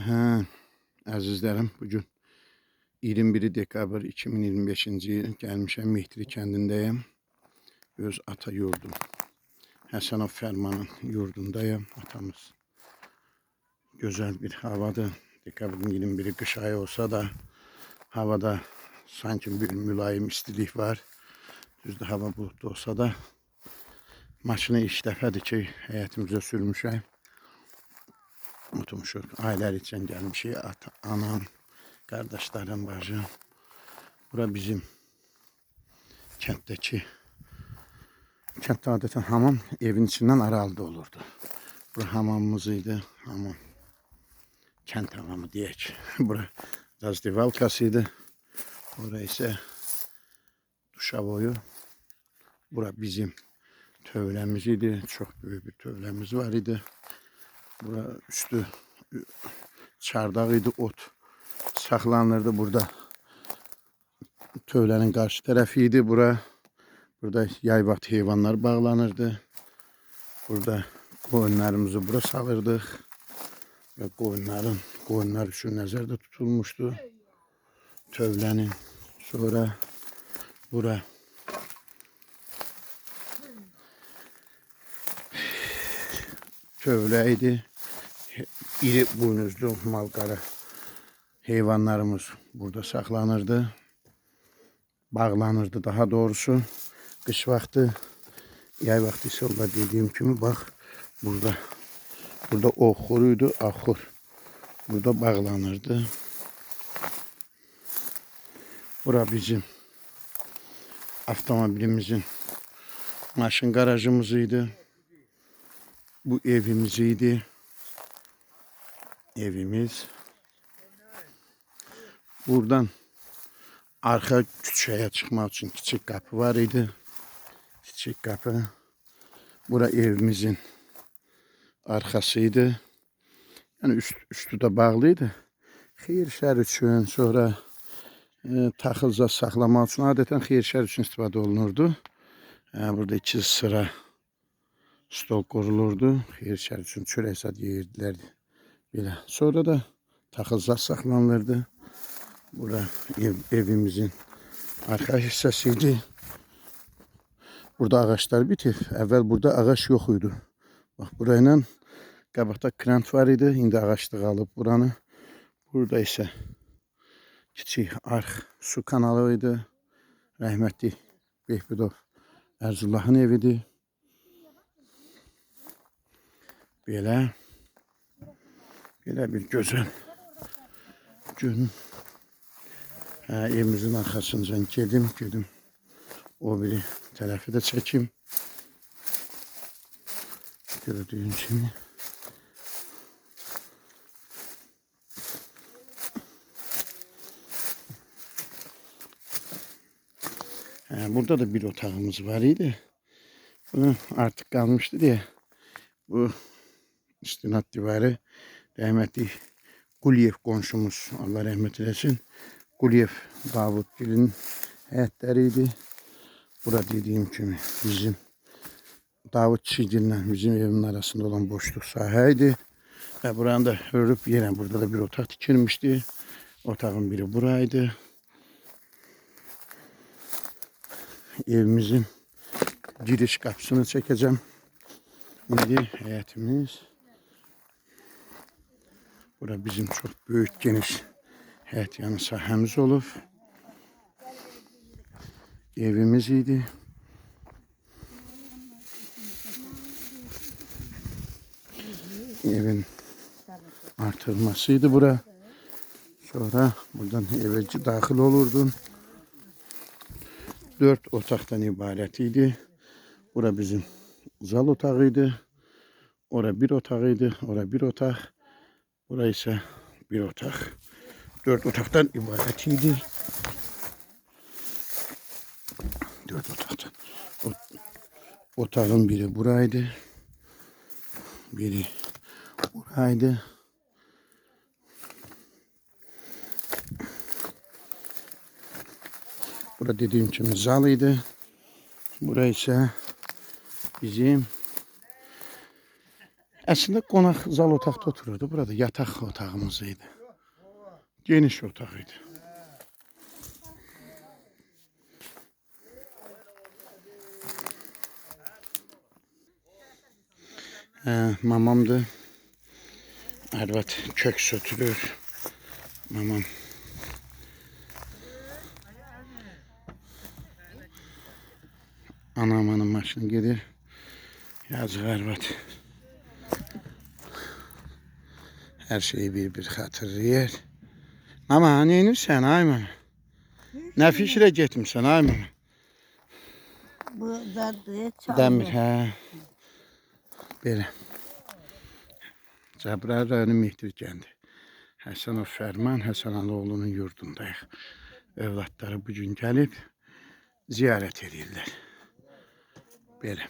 Hə, əzizlərim, bugün 21 dekabr 2025-ci il gəlmişəm Mehdili kəndindəyəm. Öz ata yurdum Həsənov Fərmanın yurdundayım. Atamız gözəl bir havadır. Dekabrın 21-i qış ayı olsa da havada sanki bir mülayim istilik var. Düzdür, hava bulutlu olsa da maşını ilk dəfədir ki həyətimizə sürmüşəm. Unutmuşuq. Ailələr üçün gəlmişik. Anam, qardaşlarım, bacım. Bura bizim kənddəki, kənddə adətən hamam evin içindən aralıda olurdu. Bura hamamımız idi. Hamam. Kənd hamamı deyək. Bura razdivalkası idi. Bura isə duşavoyu. Bura bizim tövləmiz idi. Çox böyük bir tövləmiz var idi. Bura üstü çardaq idi, ot saxlanırdı burada. Tövlənin qarşı tərəfi idi bura. Burada yay vaxtı heyvanlar bağlanırdı. Burada qoyunlarımızı bura salırdıq. Və qoyunlar üçün nəzərdə tutulmuşdu. Tövlənin sonra bura tövlə idi. İri buynuzlu malqara heyvanlarımız burada saxlanırdı. Bağlanırdı daha doğrusu. Qış vaxtı, yay vaxtı isə orada dediyim kimi bax burada oxuruydu, axur. Burada bağlanırdı. Bura bizim avtomobilimizin maşın garajımız idi. Bu evimiz idi. Evimiz. Buradan arka küçəyə çıxmaq üçün kiçik qapı var idi. Kiçik qapı. Bura evimizin arxasıydı. Yəni üstü də bağlıydı. Xeyir şər üçün, sonra taxılca saxlamaq üçün adətən xeyir şər üçün istifadə olunurdu. Burada 2 sıra stol qurulurdu. Xeyir şər üçün çörək zad yeyirdilər. Belə. Sonra da taxılca saxlanılırdı. Bura evimizin arxa hissəsi idi. Burada ağaçlar bitib. Əvvəl burada ağac yox idi. Bax, burayla qabaqda krant var idi. İndi ağaçlıq alıb buranı. Burada isə kiçik arx su kanalı idi. Rəhmətli Behbudov Ərzullahın evidir. Belə bir gözəl gün. Evimizin arxasınca gedim. O biri tərəfi də çəkim. Gördüyün kimi. Burada da bir otağımız var idi. Bunu artık kalmıştı diye. Bu istinad divarı rəhmətli Quliyev qonşumuz, Allah rəhmət eləsin. Quliyev Davudgil'in həyətləriydi. Bura dediyim kimi bizim Davud Çigil'lə bizim evimin arasında olan boşluq sahə idi. Və buranı da hörüb yerən burada da bir otaq tikilmişdi. Otağın biri buraydı. Evimizin giriş qapısını çəkəcəm. İndi həyətimiz. Bura bizim çox böyük, geniş həyət yanı sahəmiz olub. Evimiz idi. Evin artırmasıydı bura. Sonra buradan eve daxil olurdun. 4 otaqdan ibarət idi. Bura bizim zal otağıydı. Ora bir otağıydı. Ora bir otaq. Bura isə bir otaq. 4 otaqdan ibarət idi. 4 otaqdan. Otağın biri buraydı. Biri buraydı. Bura dediyim kimi zal idi. Bura isə bizim Əslində qonaq zal otaqda otururdu. Burada yataq otağımız idi. Geniş otaq idi. Mamamdır. Arvad kök sötürür. Mamam. Anamın maşını gelir. Yazıq arvad. Her şeyi bir xatırlayır. Mama, ne inirsən ay mama? Nə fikirə getmirsən ay mama? Bu dadı çaldı. Dəmir, hə. Belə. Cəbrayıl rayonu Mehdir kəndi. Həsənov Fərman Həsənalıoğlunun yurdundayıq. Övladları bugün gəlib ziyarət edirlər. Belə.